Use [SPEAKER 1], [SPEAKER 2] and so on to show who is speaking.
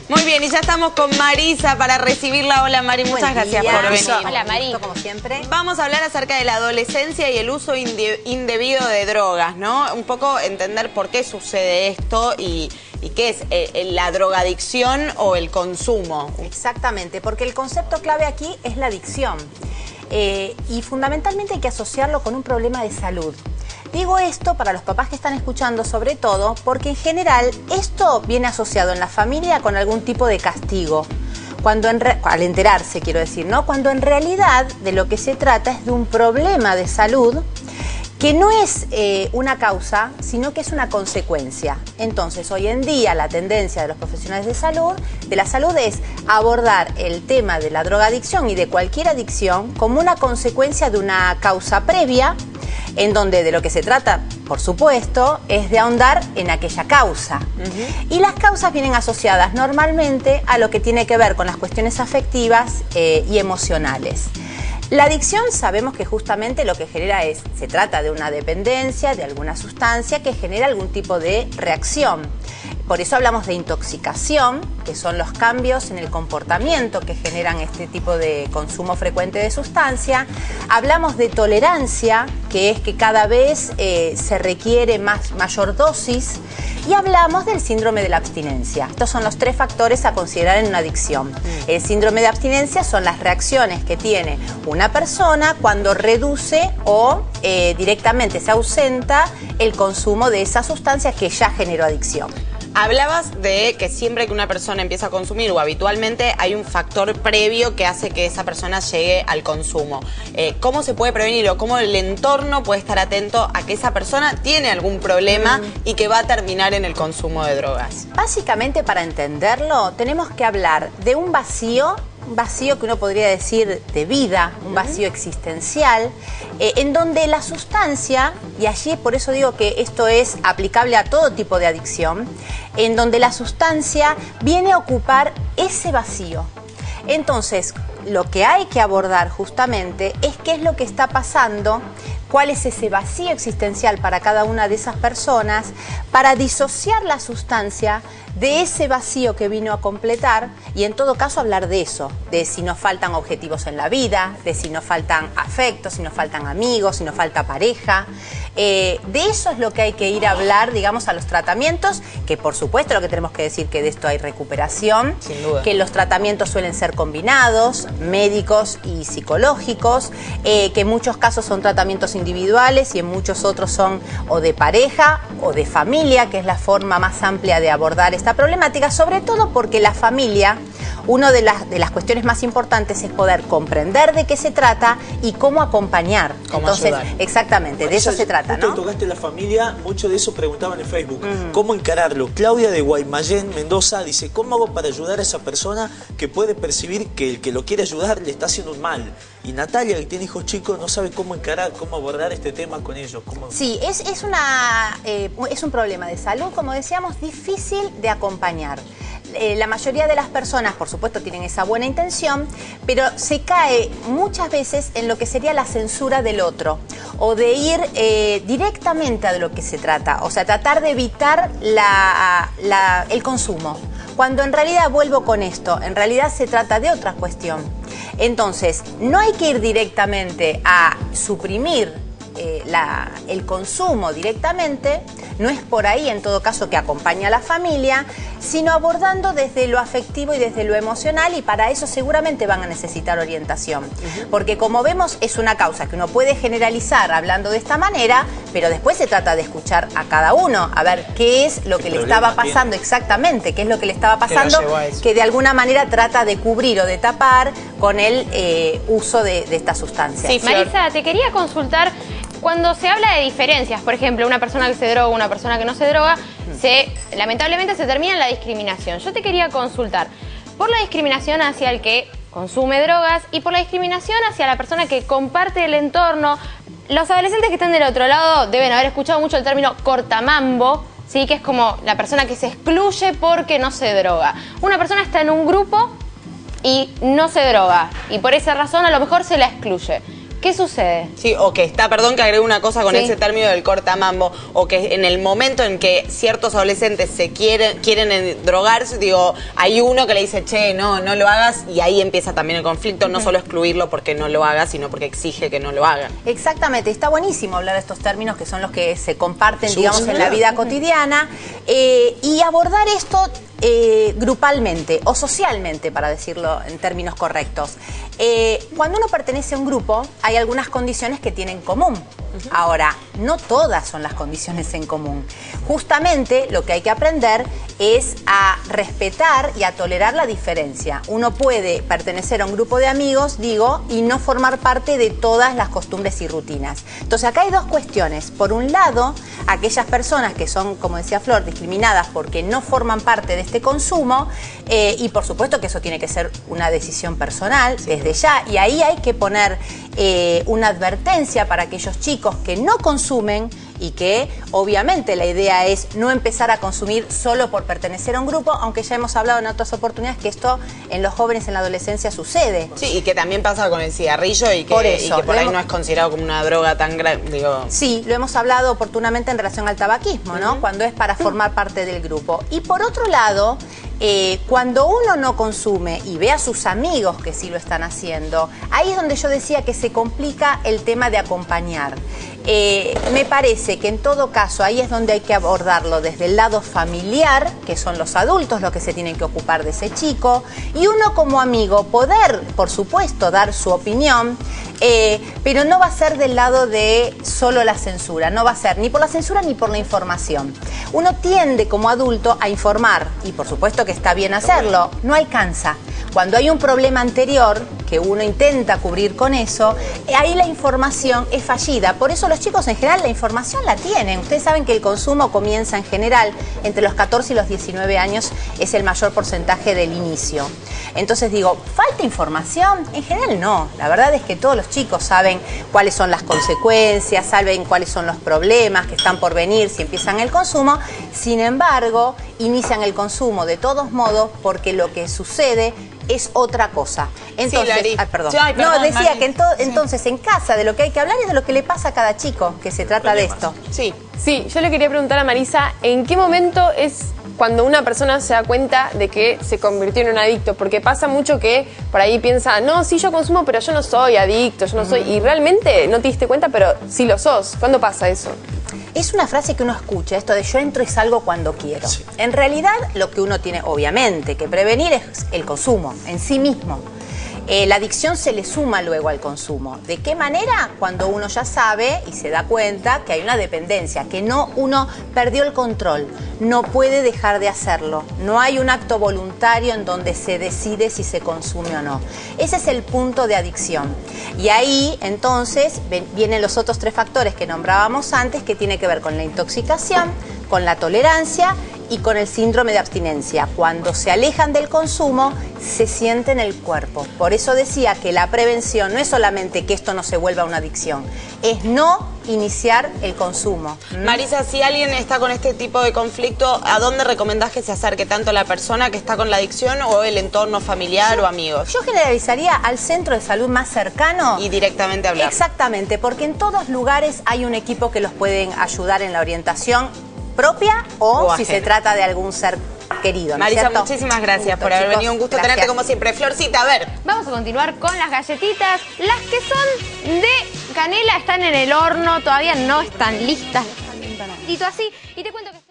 [SPEAKER 1] Muy bien, y ya estamos con Marisa para recibirla. Hola Mari, muchas gracias por venir.
[SPEAKER 2] Hola Mari. Como siempre.
[SPEAKER 1] Vamos a hablar acerca de la adolescencia y el uso indebido de drogas, ¿no? Un poco entender por qué sucede esto y qué es la drogadicción o el consumo.
[SPEAKER 2] Exactamente, porque el concepto clave aquí es la adicción. Y fundamentalmente hay que asociarlo con un problema de salud. Digo esto para los papás que están escuchando sobre todo porque en general esto viene asociado en la familia con algún tipo de castigo. Al enterarse, quiero decir, ¿no? Cuando en realidad de lo que se trata es de un problema de salud que no es una causa, sino que es una consecuencia. Entonces, hoy en día la tendencia de los profesionales de la salud es abordar el tema de la drogadicción y de cualquier adicción como una consecuencia de una causa previa, en donde de lo que se trata, por supuesto, es de ahondar en aquella causa. Y las causas vienen asociadas normalmente a lo que tiene que ver con las cuestiones afectivas y emocionales. La adicción sabemos que justamente lo que genera se trata de una dependencia, de alguna sustancia que genera algún tipo de reacción. Por eso hablamos de intoxicación, que son los cambios en el comportamiento que generan este tipo de consumo frecuente de sustancia. Hablamos de tolerancia, que es que cada vez se requiere mayor dosis. Y hablamos del síndrome de la abstinencia. Estos son los tres factores a considerar en una adicción. El síndrome de abstinencia son las reacciones que tiene una persona cuando reduce o directamente se ausenta el consumo de esa sustancia que ya generó adicción.
[SPEAKER 1] Hablabas de que siempre que una persona empieza a consumir o habitualmente hay un factor previo que hace que esa persona llegue al consumo. ¿Cómo se puede prevenir o cómo el entorno puede estar atento a que esa persona tiene algún problema y que va a terminar en el consumo de drogas?
[SPEAKER 2] Básicamente, para entenderlo, tenemos que hablar de un vacío que uno podría decir de vida, un vacío existencial, en donde la sustancia, y allí por eso digo que esto es aplicable a todo tipo de adicción, en donde la sustancia viene a ocupar ese vacío. Entonces, lo que hay que abordar justamente es qué es lo que está pasando, cuál es ese vacío existencial para cada una de esas personas, para disociar la sustancia de ese vacío que vino a completar y en todo caso hablar de eso, de si nos faltan objetivos en la vida, de si nos faltan afectos, si nos faltan amigos, si nos falta pareja. De eso es lo que hay que ir a hablar, digamos, a los tratamientos, que por supuesto lo que tenemos que decir que de esto hay recuperación,
[SPEAKER 1] sin duda,
[SPEAKER 2] que los tratamientos suelen ser combinados, médicos y psicológicos, que en muchos casos son tratamientos individuales y en muchos otros son o de pareja o de familia, que es la forma más amplia de abordar esta problemática, sobre todo porque la familia, una de las cuestiones más importantes es poder comprender de qué se trata y cómo acompañar. Entonces, ayudar. Exactamente, de eso se trata, ¿no?
[SPEAKER 3] Tocaste la familia, mucho de eso preguntaban en Facebook. ¿Cómo encararlo? Claudia de Guaymallén, Mendoza, dice, ¿cómo hago para ayudar a esa persona que puede percibir que el que lo quiere ayudar le está haciendo un mal? Y Natalia, que tiene hijos chicos, no sabe cómo encarar, cómo abordar este tema con ellos.
[SPEAKER 2] Sí, es un problema de salud, como decíamos, difícil de acompañar. La mayoría de las personas, por supuesto, tienen esa buena intención, pero se cae muchas veces en lo que sería la censura del otro o de ir directamente a lo que se trata, o sea, tratar de evitar el consumo. Cuando en realidad, vuelvo con esto, en realidad se trata de otra cuestión. Entonces, no hay que ir directamente a suprimir el consumo directamente, no es por ahí en todo caso que acompaña a la familia, sino abordando desde lo afectivo y desde lo emocional, y para eso seguramente van a necesitar orientación. Porque como vemos es una causa que uno puede generalizar hablando de esta manera, pero después se trata de escuchar a cada uno, a ver qué es lo que le estaba pasando exactamente, qué es lo que le estaba pasando, que de alguna manera trata de cubrir o de tapar con el uso de estas sustancias.
[SPEAKER 4] Sí, Marisa, te quería consultar. Cuando se habla de diferencias, por ejemplo, una persona que se droga, una persona que no se droga, lamentablemente se termina en la discriminación. Yo te quería consultar por la discriminación hacia el que consume drogas y por la discriminación hacia la persona que comparte el entorno. Los adolescentes que están del otro lado deben haber escuchado mucho el término cortamambo, ¿sí? Que es como la persona que se excluye porque no se droga. Una persona está en un grupo y no se droga y por esa razón a lo mejor se la excluye. ¿Qué sucede?
[SPEAKER 1] Sí, o que está, perdón que agregue una cosa con
[SPEAKER 4] Sí.
[SPEAKER 1] ese término del cortamambo, o que en el momento en que ciertos adolescentes se quieren drogarse, digo, hay uno que le dice, che, no lo hagas, y ahí empieza también el conflicto, no solo excluirlo porque no lo haga, sino porque exige que no lo haga.
[SPEAKER 2] Exactamente, está buenísimo hablar de estos términos que son los que se comparten,
[SPEAKER 3] Sí,
[SPEAKER 2] digamos,
[SPEAKER 3] sí,
[SPEAKER 2] en la
[SPEAKER 3] claro.
[SPEAKER 2] vida cotidiana, y abordar esto grupalmente o socialmente, para decirlo en términos correctos. Cuando uno pertenece a un grupo, hay algunas condiciones que tienen en común. Ahora, no todas son las condiciones en común. Justamente lo que hay que aprender es a respetar y a tolerar la diferencia. Uno puede pertenecer a un grupo de amigos, digo, y no formar parte de todas las costumbres y rutinas. Entonces, acá hay dos cuestiones. Por un lado, aquellas personas que son, como decía Flor, discriminadas porque no forman parte de este consumo, y por supuesto que eso tiene que ser una decisión personal desde ya, y ahí hay que poner una advertencia para aquellos chicos que no consumen y que obviamente la idea es no empezar a consumir solo por pertenecer a un grupo, aunque ya hemos hablado en otras oportunidades que esto en los jóvenes en la adolescencia sucede.
[SPEAKER 1] Sí, y que también pasa con el cigarrillo y que
[SPEAKER 2] Por eso,
[SPEAKER 1] por ahí no es considerado como una droga tan grande, digo.
[SPEAKER 2] Sí, lo hemos hablado oportunamente en relación al tabaquismo, ¿no? Cuando es para formar parte del grupo. Y por otro lado, cuando uno no consume y ve a sus amigos que sí lo están haciendo, ahí es donde yo decía que se complica el tema de acompañar. Me parece que en todo caso ahí es donde hay que abordarlo desde el lado familiar, que son los adultos los que se tienen que ocupar de ese chico, y uno como amigo poder, por supuesto, dar su opinión, pero no va a ser del lado de solo la censura, no va a ser ni por la censura ni por la información. Uno tiende como adulto a informar, y por supuesto que está bien hacerlo, no alcanza. Cuando hay un problema anterior que uno intenta cubrir con eso, ahí la información es fallida. Por eso los chicos en general la información la tienen. Ustedes saben que el consumo comienza en general entre los 14 y los 19 años, es el mayor porcentaje del inicio. Entonces digo, ¿falta información? En general no. La verdad es que todos los chicos saben cuáles son las consecuencias, saben cuáles son los problemas que están por venir si empiezan el consumo. Sin embargo, inician el consumo de todos modos porque lo que sucede es otra cosa. Entonces,
[SPEAKER 1] sí,
[SPEAKER 2] perdón.
[SPEAKER 1] Sí, perdón,
[SPEAKER 2] no, decía
[SPEAKER 1] Mari.
[SPEAKER 2] que entonces en casa de lo que hay que hablar es de lo que le pasa a cada chico, que se trata de esto.
[SPEAKER 1] Sí.
[SPEAKER 5] Sí, yo le quería preguntar a Marisa, ¿en qué momento es cuando una persona se da cuenta de que se convirtió en un adicto? Porque pasa mucho que por ahí piensa, no, sí yo consumo, pero yo no soy adicto, yo no soy... Y realmente no te diste cuenta, pero sí lo sos. ¿Cuándo pasa eso?
[SPEAKER 2] Es una frase que uno escucha, esto de yo entro y salgo cuando quiero. Sí. En realidad, lo que uno tiene, obviamente, que prevenir es el consumo en sí mismo. La adicción se le suma luego al consumo. ¿De qué manera? Cuando uno ya sabe y se da cuenta que hay una dependencia, que uno perdió el control, no puede dejar de hacerlo. No hay un acto voluntario en donde se decide si se consume o no. Ese es el punto de adicción. Y ahí, entonces, vienen los otros tres factores que nombrábamos antes, que tiene que ver con la intoxicación, con la tolerancia y con el síndrome de abstinencia. Cuando se alejan del consumo, se siente en el cuerpo. Por eso decía que la prevención no es solamente que esto no se vuelva una adicción, es no iniciar el consumo.
[SPEAKER 1] Marisa, si alguien está con este tipo de conflicto, ¿a dónde recomendás que se acerque tanto la persona que está con la adicción o el entorno familiar o amigos?
[SPEAKER 2] Yo generalizaría al centro de salud más cercano.
[SPEAKER 1] Y directamente hablar.
[SPEAKER 2] Exactamente, porque en todos lugares hay un equipo que los pueden ayudar en la orientación propia o si se trata de algún ser querido, ¿no es
[SPEAKER 1] Marisa,
[SPEAKER 2] cierto?
[SPEAKER 1] muchísimas gracias por haber venido. Un gusto tenerte como siempre. Florcita, a ver.
[SPEAKER 4] Vamos a continuar con las galletitas. Las que son de canela están en el horno, todavía no están listas. Y así, y te cuento que...